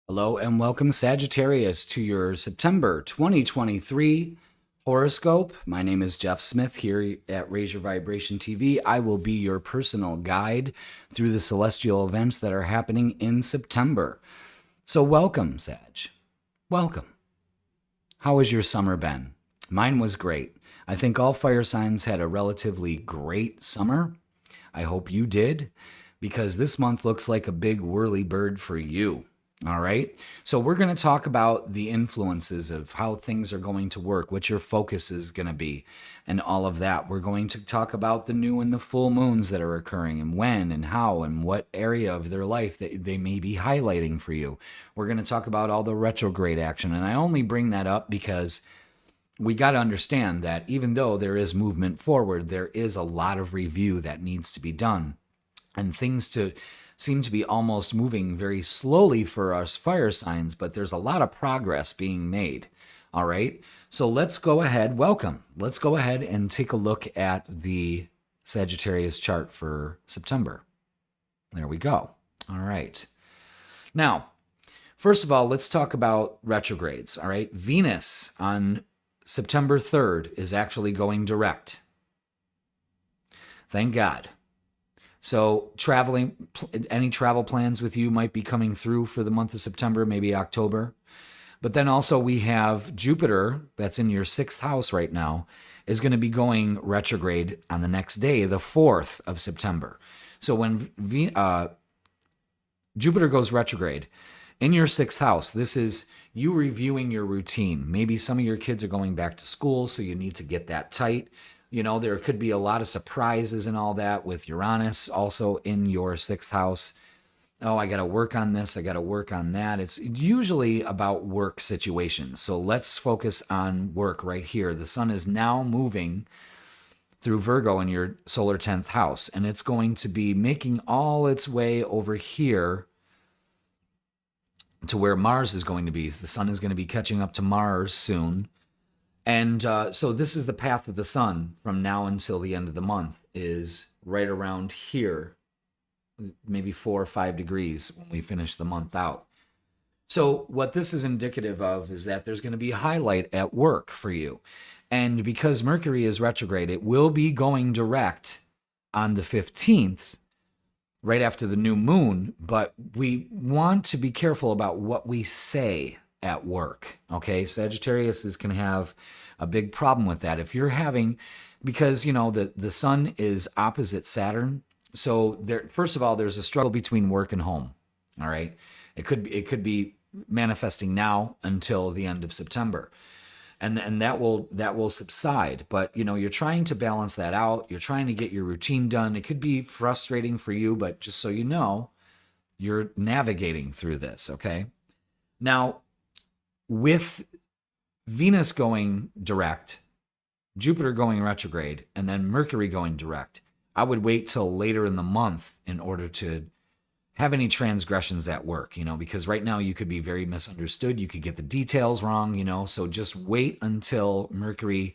Hello and welcome, Sagittarius, to your September 2023 horoscope. My name is Jeff Smith here at Raise Your Vibration TV. I will be your personal guide through the celestial events that are happening in September. So, welcome, Sag. Welcome. How has your summer been? Mine was great. I think all fire signs had a relatively great summer. I hope you did, because this month looks like a big whirly bird for you. All right. So we're going to talk about the influences of how things are going to work, what your focus is going to be, and all of that. We're going to talk about the new and the full moons that are occurring and when and how and what area of their life that they may be highlighting for you. We're going to talk about all the retrograde action. And I only bring that up because we got to understand that even though there is movement forward, there is a lot of review that needs to be done, and things to seem to be almost moving very slowly for us fire signs, but there's a lot of progress being made. All right. So let's go ahead. Welcome. Let's go ahead and take a look at the Sagittarius chart for September. There we go. All right. Now, first of all, let's talk about retrogrades. All right. Venus on September 3rd is actually going direct. Thank God. So traveling, any travel plans with you might be coming through for the month of September, maybe October. But then also we have Jupiter, that's in your sixth house right now, is going to be going retrograde on the next day, the 4th of September. So when Jupiter goes retrograde in your sixth house, this is you reviewing your routine. Maybe some of your kids are going back to school, so you need to get that tight. You know, there could be a lot of surprises and all that with Uranus also in your sixth house. Oh, I got to work on this. I got to work on that. It's usually about work situations. So let's focus on work right here. The sun is now moving through Virgo in your solar 10th house, and it's going to be making all its way over here to where Mars is going to be. The sun is going to be catching up to Mars soon. And so this is the path of the sun from now until the end of the month, is right around here, maybe 4 or 5 degrees when we finish the month out. So what this is indicative of is that there's going to be a highlight at work for you. And because Mercury is retrograde, it will be going direct on the 15th, right after the new moon. But we want to be careful about what we say at work. Okay, Sagittarius can have a big problem with that. If you're having, because you know the sun is opposite Saturn, so there. First of all, there's a struggle between work and home. All right, it could be manifesting now until the end of September, and that will subside. But you know, you're trying to balance that out. You're trying to get your routine done. It could be frustrating for you, but just so you know, you're navigating through this. Okay, now, with Venus going direct, Jupiter going retrograde, and then Mercury going direct, I would wait till later in the month in order to have any transgressions at work, you know, because right now you could be very misunderstood. You could get the details wrong, you know, so just wait until Mercury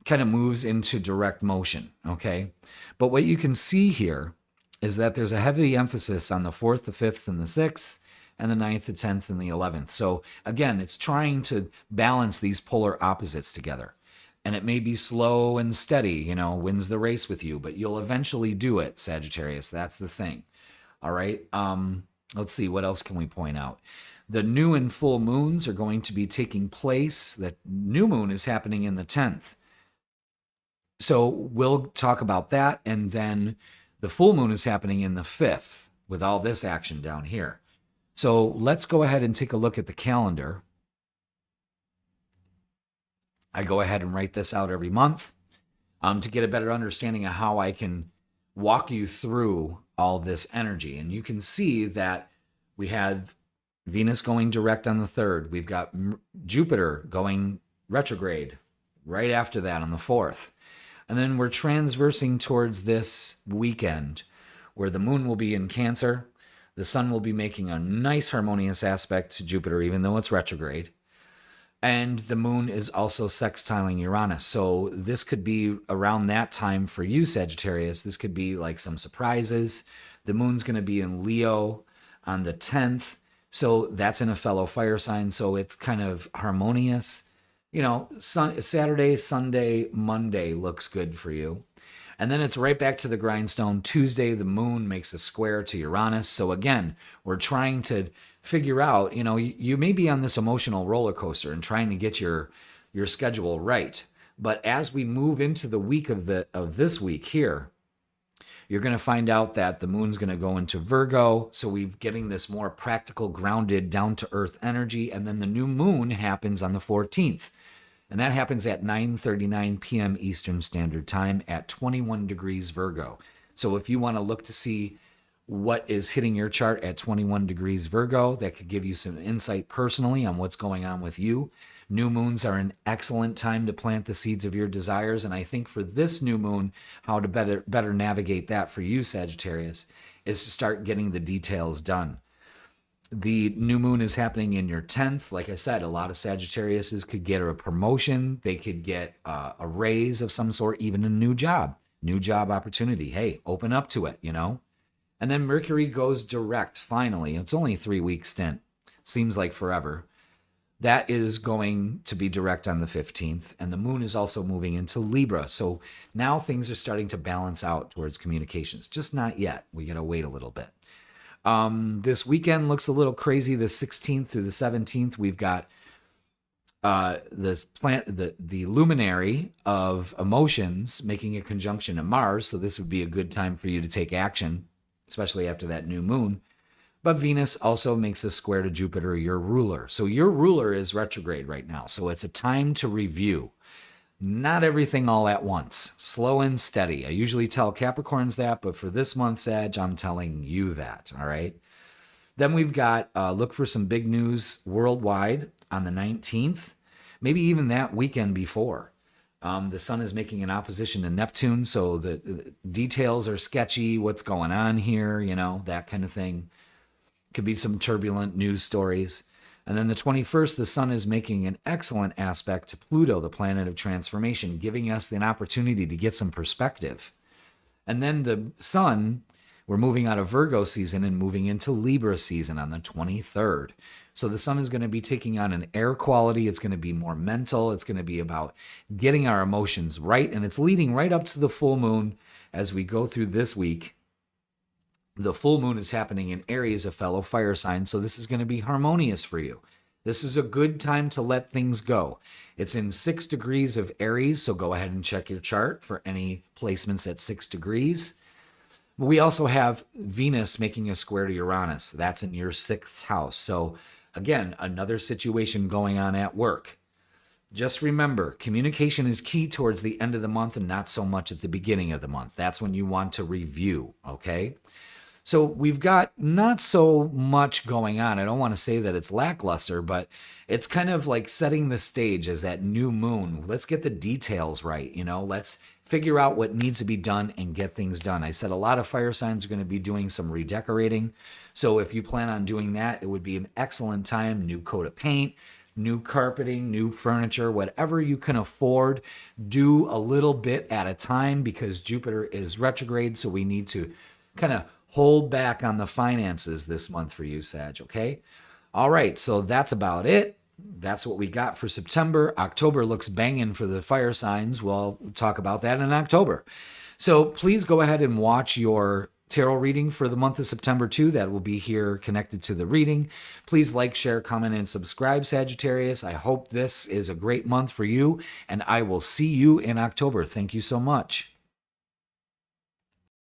kind of moves into direct motion, okay? But what you can see here is that there's a heavy emphasis on the 4th, the 5th, and the 6th, and the 9th, the 10th, and the 11th. So again, it's trying to balance these polar opposites together. And it may be slow and steady, you know, wins the race with you, but you'll eventually do it, Sagittarius. That's the thing. All right. Let's see, what else can we point out? The new and full moons are going to be taking place. The new moon is happening in the 10th. So we'll talk about that. And then the full moon is happening in the 5th with all this action down here. So let's go ahead and take a look at the calendar. I go ahead and write this out every month to get a better understanding of how I can walk you through all this energy. And you can see that we had Venus going direct on the 3rd. We've got Jupiter going retrograde right after that on the 4th. And then we're transversing towards this weekend where the moon will be in Cancer. The sun will be making a nice harmonious aspect to Jupiter, even though it's retrograde. And the moon is also sextiling Uranus. So this could be around that time for you, Sagittarius. This could be like some surprises. The moon's going to be in Leo on the 10th. So that's in a fellow fire sign. So it's kind of harmonious. Saturday, Sunday, Monday looks good for you. And then it's right back to the grindstone. Tuesday, the moon makes a square to Uranus. So again, we're trying to figure out, you may be on this emotional roller coaster and trying to get your schedule right. But as we move into the week of this week here, you're going to find out that the moon's going to go into Virgo. So we're getting this more practical, grounded, down to earth energy. And then the new moon happens on the 14th. And that happens at 9:39 p.m. Eastern Standard Time at 21 degrees Virgo. So if you want to look to see what is hitting your chart at 21 degrees Virgo, that could give you some insight personally on what's going on with you. New moons are an excellent time to plant the seeds of your desires. And I think for this new moon, how to better navigate that for you, Sagittarius, is to start getting the details done. The new moon is happening in your 10th. Like I said, a lot of Sagittariuses could get a promotion. They could get a raise of some sort, even a new job opportunity. Hey, open up to it, And then Mercury goes direct, finally. It's only a 3-week stint. Seems like forever. That is going to be direct on the 15th. And the moon is also moving into Libra. So now things are starting to balance out towards communications. Just not yet. We got to wait a little bit. This weekend looks a little crazy. The 16th through the 17th, we've got the luminary of emotions making a conjunction to Mars. So this would be a good time for you to take action, especially after that new moon. But Venus also makes a square to Jupiter, your ruler. So your ruler is retrograde right now. So it's a time to review. Not everything all at once. Slow and steady. I usually tell Capricorns that, but for this month, Sag, I'm telling you that, all right? Then we've got look for some big news worldwide on the 19th, maybe even that weekend before. The sun is making an opposition to Neptune, so the details are sketchy. What's going on here, that kind of thing. Could be some turbulent news stories. And then the 21st, the sun is making an excellent aspect to Pluto, the planet of transformation, giving us an opportunity to get some perspective. And then the sun, we're moving out of Virgo season and moving into Libra season on the 23rd. So the sun is going to be taking on an air quality. It's going to be more mental. It's going to be about getting our emotions right. And it's leading right up to the full moon as we go through this week. The full moon is happening in Aries, a fellow fire sign, so this is going to be harmonious for you. This is a good time to let things go. It's in 6 degrees of Aries, so go ahead and check your chart for any placements at 6 degrees. We also have Venus making a square to Uranus. That's in your 6th house. So again, another situation going on at work. Just remember, communication is key towards the end of the month and not so much at the beginning of the month. That's when you want to review, okay? So we've got not so much going on. I don't want to say that it's lackluster, but it's kind of like setting the stage as that new moon. Let's get the details right, Let's figure out what needs to be done and get things done. I said a lot of fire signs are going to be doing some redecorating. So if you plan on doing that, it would be an excellent time. New coat of paint, new carpeting, new furniture, whatever you can afford. Do a little bit at a time because Jupiter is retrograde. So we need to kind of hold back on the finances this month for you, Sag, okay? All right, so that's about it. That's what we got for September. October looks banging for the fire signs. We'll talk about that in October. So please go ahead and watch your tarot reading for the month of September too. That will be here connected to the reading. Please like, share, comment, and subscribe, Sagittarius. I hope this is a great month for you, and I will see you in October. Thank you so much.